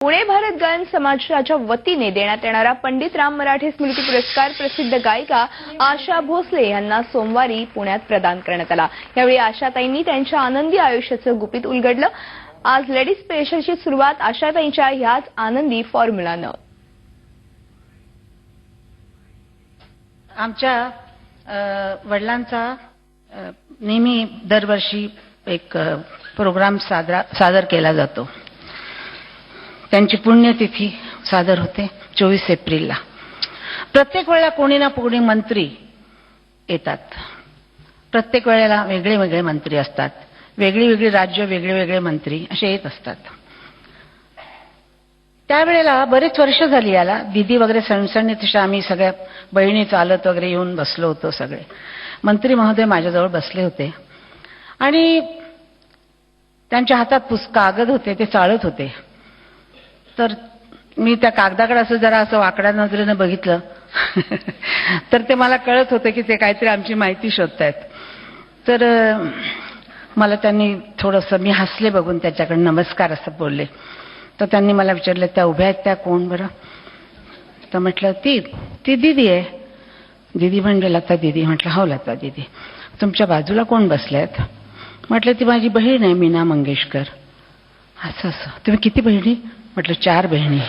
पुणे भारत गायन समाजाच्या वतीने देण्यात येणारा पंडित राम मराठे स्मृती पुरस्कार प्रसिद्ध गायिका आशा भोसले यांना सोमवारी पुण्यात प्रदान करण्यात आला। यावेळी आशाताईंनी त्यांच्या आनंदी आयुष्याचं गुपित उलगडलं। आज लेडीज स्पेशलची सुरुवात आशाताईंच्या ह्याच आनंदी फॉर्म्युलानं। आमच्या वडिलांचा नेहमी दरवर्षी एक प्रोग्राम सादर केला जातो। त्यांची पुण्यतिथी सादर होते 24 एप्रिलला। प्रत्येक वेळेला कोणी ना कोणी मंत्री येतात। प्रत्येक वेळेला वेगळे वेगळे मंत्री असतात। वेगळी वेगळी राज्य, वेगळे वेगळे मंत्री असे येत असतात। त्यावेळेला बरेच वर्ष झाली याला। दीदी वगैरे सणसणीत तशा आम्ही सगळ्या बहिणी चालत वगैरे येऊन बसलो होतो। सगळे मंत्री महोदय माझ्याजवळ बसले होते आणि त्यांच्या हातात कागद होते, ते चाळत होते। तर मी त्या कागदाकडे असं जरा असं वाकड्या नजरेने बघितलं तर ते मला कळत होतं की ते काहीतरी आमची माहिती शोधतायत। तर मला त्यांनी थोडंसं, मी हसले बघून त्याच्याकडे, नमस्कार असं बोलले। तर त्यांनी मला विचारलं, त्या उभ्या आहेत त्या कोण बरं? तर म्हटलं ती दीदी आहे। दीदी म्हणजे लता दीदी? म्हटलं हो लता दीदी। तुमच्या बाजूला कोण बसल्यात? म्हटलं ती माझी बहीण आहे मीना मंगेशकर। असं असं, तुम्ही किती बहिणी? म्हटलं 4 बहिणी।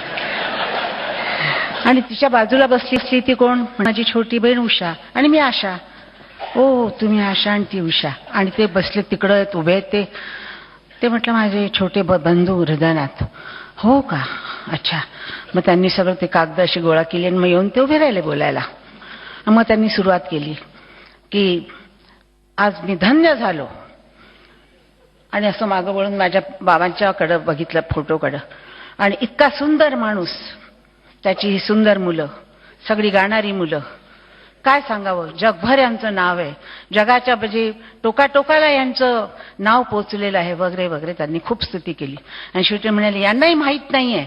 आणि तिच्या बाजूला बसली ती कोण? माझी छोटी बहीण उषा आणि मी आशा। ओ तुम्ही आशा आणि ती उषा। आणि ते बसले तिकडं उभे आहेत ते म्हटलं माझे छोटे बंधू हृदयनाथ। हो का, अच्छा। मग त्यांनी सगळं ते कागद अशी गोळा केली आणि मग येऊन ते उभे राहिले बोलायला। मग त्यांनी सुरुवात केली की आज मी धन्य झालो। आणि असं मागं वळून माझ्या बाबांच्याकडं बघितलं, फोटोकडं। आणि इतका सुंदर माणूस, त्याची ही सुंदर मुलं, सगळी गाणारी मुलं, काय सांगावं, जगभर यांचं नाव आहे। जगाच्या म्हणजे टोकाटोकाला यांचं नाव पोचलेलं आहे वगैरे वगैरे। त्यांनी खूप स्तुती केली आणि शेवटी म्हणाले यांनाही माहीत नाहीये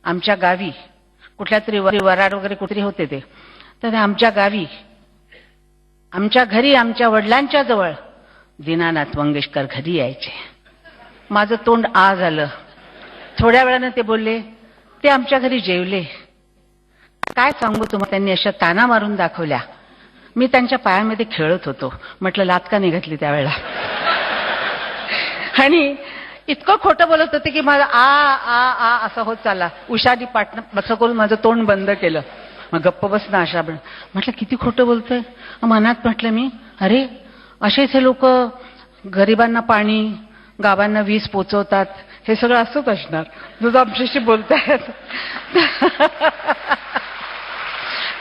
आमच्या गावी कुठल्या तरी वराड वगैरे कुठे होते ते, तर आमच्या गावी, आमच्या घरी, आमच्या वडिलांच्या जवळ दीनानाथ मंगेशकर घरी यायचे। माझं तोंड आ झालं। थोड्या वेळानं ते बोलले, ते आमच्या घरी जेवले। काय सांगू तुम्हाला, त्यांनी अशा ताना मारून दाखवल्या। मी त्यांच्या पायामध्ये खेळत होतो। म्हटलं लात का निघाली त्यावेळेला? आणि इतकं खोटं बोलत होते की माझा आ आ आ असं होत चालला। उषानी पाटणं असं करून माझं तोंड बंद केलं। मग गप्प बसणं आशा। म्हटलं किती खोटं बोलतोय। मनात म्हटलं मी, अरे असेच हे लोक गरिबांना पाणी, गावांना वीज पोचवतात, हे सगळं असंच असणार जो आमच्याशी बोलतायत।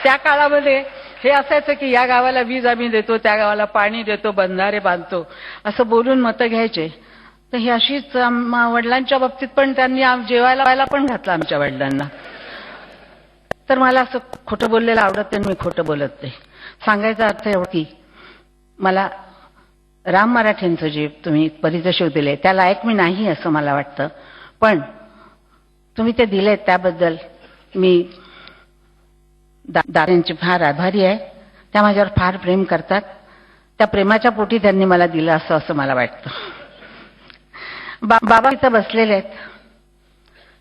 त्या काळामध्ये हे असायचं की या गावाला वीज आम्ही देतो, त्या गावाला पाणी देतो, बंधारे बांधतो, असं बोलून मतं घ्यायचे। तर ही अशीच वडिलांच्या बाबतीत पण त्यांनी जेवायला पण घातलं आमच्या वडिलांना। तर मला असं खोटं बोललेलं आवडत नाही, मी खोटं बोलत नाही। सांगायचा अर्थ एवढा की मला राम मराठेंचं जे तुम्ही पारितोषिक दिले त्या लायक मी नाही असं मला वाटतं, पण तुम्ही ते दिले त्याबद्दल मी दादांची फार आभारी आहे। त्या माझ्यावर फार प्रेम करतात। त्या प्रेमाच्या पोटी त्यांनी मला दिलं असं मला वाटतं। बाबा इथं बसलेले आहेत।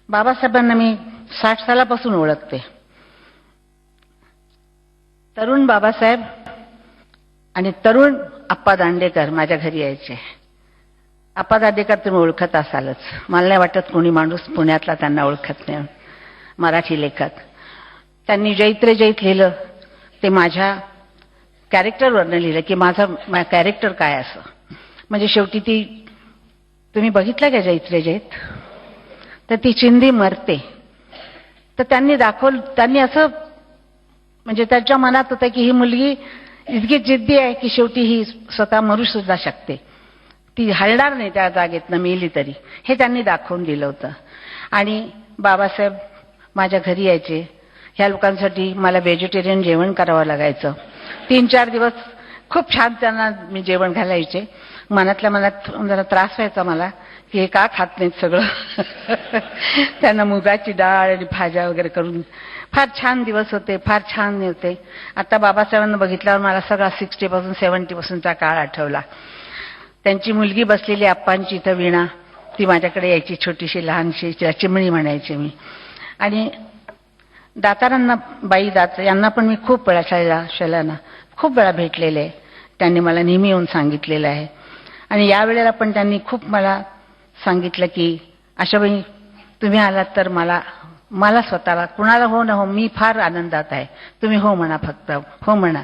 बाबासाहेबांना मी 60 सालापासून ओळखते। तरुण बाबासाहेब आणि तरुण आप्पा दांडेकर माझ्या घरी यायचे। आप्पा दांडेकर तुम्ही ओळखत असालच, मला नाही वाटत कोणी माणूस पुण्यातला त्यांना ओळखत नाही। मराठी लेखक, त्यांनी जैत रे जैत लिहिलं, ते माझ्या कॅरेक्टरवरनं लिहिलं की माझं कॅरेक्टर काय असं। म्हणजे शेवटी ती तुम्ही बघितलं का जैत रे जैत? तर ती चिंधी मरते। तर त्यांनी असं म्हणजे त्यांच्या मनात होतं की ही मुलगी इतकी जिद्दी आहे की शेवटी ही स्वतः मरू सुद्धा शकते, ती हलणार नाही त्या जागेतनं मेली तरी, हे त्यांनी दाखवून दिलं होतं। आणि बाबासाहेब माझ्या घरी यायचे। ह्या लोकांसाठी मला व्हेजिटेरियन जेवण करावं लागायचं। 3-4 दिवस खूप छान त्यांना मी जेवण घालायचे। मनातल्या मनात जरा त्रास व्हायचा मला की हे का खात नाहीत सगळं। त्यांना मुगाची डाळ आणि भाज्या वगैरे करून फार छान दिवस होते, फार छान होते। आता बाबासाहेबांना बघितल्यावर मला सगळा 60 पासून 70 पासूनचा काळ आठवला। त्यांची मुलगी बसलेली आप्पांची इथं वीणा, ती माझ्याकडे यायची, छोटीशी लहानशी, तिला चिमणी म्हणायची मी. आणि दातारांना, बाई दात यांना पण मी खूप वेळा, शैलांना खूप वेळा भेटलेले आहे. त्यांनी मला नेहमी येऊन सांगितलेलं आहे. आणि यावेळेला पण त्यांनी खूप मला सांगितलं की आशाबाई तुम्ही आलात तर मला स्वतःला, कुणाला हो ना हो, मी फार आनंदात आहे, तुम्ही हो म्हणा, फक्त हो म्हणा.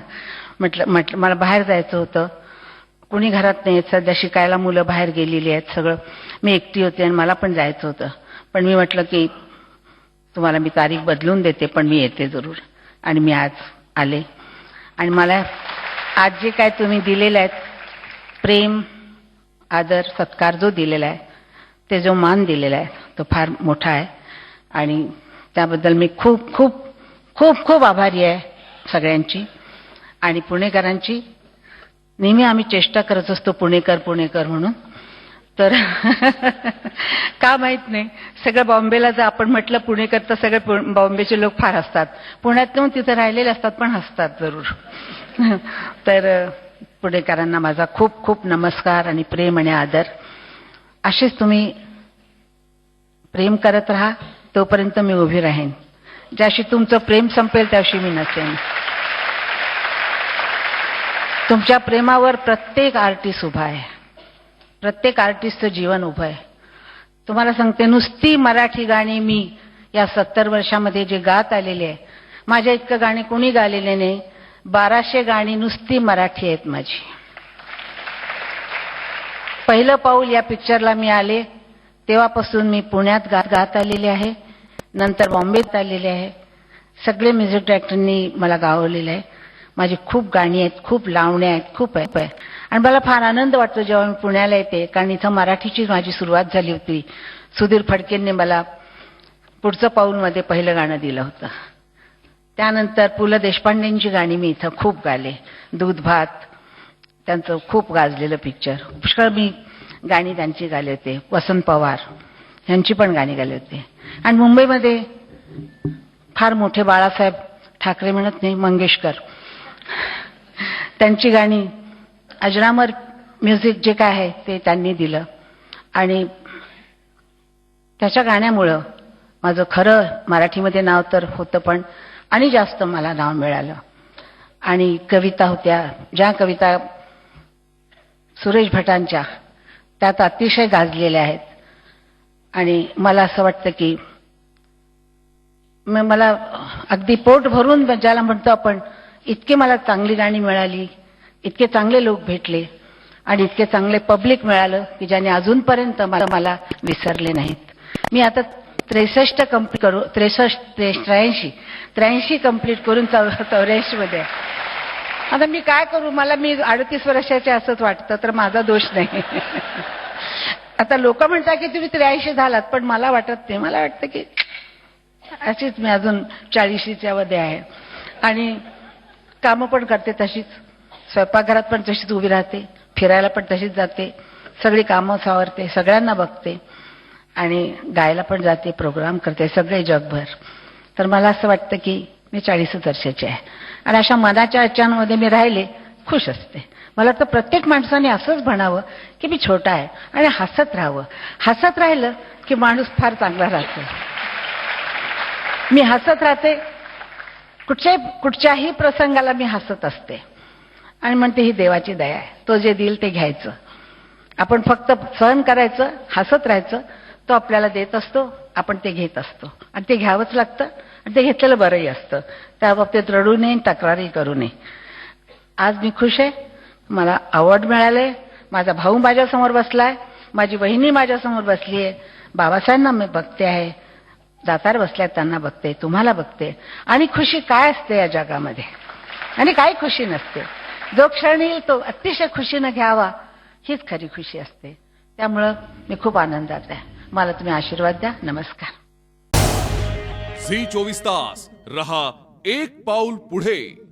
म्हटलं मला बाहेर जायचं होतं, कुणी घरात नाही, सध्या शिकायला मुलं बाहेर गेलेली आहेत, सगळं मी एकटी होते आणि मला पण जायचं होतं. पण मी म्हटलं की तुम्हाला मी तारीख बदलून देते, पण मी येते जरूर. आणि मी आज आले. आणि मला आज जे काय तुम्ही दिलेलं आहे, प्रेम, आदर, सत्कार जो दिलेला आहे, ते जो मान दिलेला आहे, तो फार मोठा आहे. आणि त्याबद्दल मी खूप खूप खूप खूप आभारी आहे सगळ्यांची. आणि पुणेकरांची नेहमी आम्ही चेष्टा करत असतो पुणेकर म्हणून. तर का माहित नाही, सगळं बॉम्बेला जर आपण म्हटलं पुणेकर तर सगळे बॉम्बेचे लोक फार हसतात, पुण्यात पण तिथे राहिलेले असतात पण हसतात जरूर. तर पुणेकरांना माझा खूप खूप नमस्कार आणि प्रेम आणि आदर. असेच तुम्ही प्रेम करत राहा, तोपर्यंत मी उभी राहीन. ज्याशी तुमचं प्रेम संपेल त्याशी मी नसेन. तुमच्या प्रेमावर प्रत्येक आर्टिस्ट उभा आहे, प्रत्येक आर्टिस्टचं जीवन उभं आहे. तुम्हाला सांगते, नुसती मराठी गाणी मी या 70 वर्षामध्ये जे गात आलेले आहे, माझ्या इतकं गाणी कोणी गालेले नाही. 1200 गाणी नुसती मराठी आहेत माझी. पहिलं पाऊल या पिक्चरला मी आले तेव्हापासून मी पुण्यात गात आलेले आहे, नंतर बॉम्बेत आलेले आहे. सगळे म्युझिक डायरेक्टरनी मला गावलेलं आहे. माझी खूप गाणी आहेत, खूप लावण्या आहेत, खूप आहे. आणि मला फार आनंद वाटतो जेव्हा मी पुण्याला येते, कारण इथं मराठीची माझी सुरुवात झाली होती. सुधीर फडकेंनी मला पुढचं पाऊलमध्ये पहिलं गाणं दिलं होतं. त्यानंतर पु ल देशपांडेंची गाणी मी इथं खूप गाले. दूध भात त्यांचं खूप गाजलेलं पिक्चर, पुष्कळ मी गाणी त्यांची गाले होते. वसंत पवार यांची पण गाणी गाले होते. आणि मुंबईमध्ये फार मोठे बाळासाहेब ठाकरे म्हणत नाही, मंगेशकर, त्यांची गाणी, अजरामर म्युझिक जे काय आहे ते त्यांनी दिलं. आणि त्याच्या गाण्यामुळं माझं खरं मराठीमध्ये नाव तर होतं, पण आणि जास्त मला नाव मिळालं. आणि कविता होत्या, ज्या कविता सुरेश भटांच्या, त्यात अतिशय गाजलेल्या आहेत. आणि मला असं वाटतं की मला अगदी पोट भरून, ज्याला म्हणतो आपण, इतके मला चांगली गाणी मिळाली, इतके चांगले लोक भेटले आणि इतके चांगले पब्लिक मिळालं की ज्याने अजूनपर्यंत मला विसरले नाहीत. मी आता 63 कंप्लीट करू, 83 कंप्लीट करून 84 मध्ये. आता मी काय करू, मी 38 वर्षाचे असंच वाटतं, तर माझा दोष नाही. आता लोक म्हणतात की तुम्ही 83 झालात, पण मला वाटत नाही. मला वाटतं की अशीच मी अजून 40च्या मध्ये आहे. आणि कामं पण करते तशीच, स्वयंपाकघरात पण तशीच उभी राहते, फिरायला पण तशीच जाते, सगळी कामं सावरते, सगळ्यांना बघते आणि गायला पण जाते, प्रोग्राम करते, सगळे जगभर. तर मला असं वाटतं की मी 40 वर्षाची आहे आणि अशा मनाच्या ह्याच्यामध्ये मी राहिले खुश असते. मला वाटतं प्रत्येक माणसाने असंच म्हणावं की मी छोटा आहे आणि हसत राहावं. हसत राहिलं की माणूस फार चांगला राहतो. मी हसत राहते, कुठच्याही प्रसंगाला मी हसत असते आणि म्हणते ही देवाची दया आहे, तो जे देईल ते घ्यायचं. आपण फक्त सहन करायचं, हसत राहायचं, तो आपल्याला देत असतो, आपण ते घेत असतो आणि ते घ्यावंच लागतं आणि ते घेतलेलं बरंही असतं. त्या बाबतीत रडू नये, तक्रारही करू नये. आज मी खुश आहे, मला अवॉर्ड मिळाले, माझा भाऊ माझ्यासमोर बसलाय, माझी बहिणी माझ्यासमोर बसली आहे, बाबासाहेबांना मी बघते आहे, दातार बसल्यात त्यांना बघते, तुम्हाला बघते. आणि खुशी काय असते या जगामध्ये, आणि काही खुशी नसते. जो क्षण येईल तो अतिशय खुशीनं घ्यावा, हीच खरी खुशी असते. त्यामुळं मी खूप आनंदात आहे. मला तुम्ही आशीर्वाद द्या. नमस्कार. झी 24 तास रहा एक पाऊल पुढे.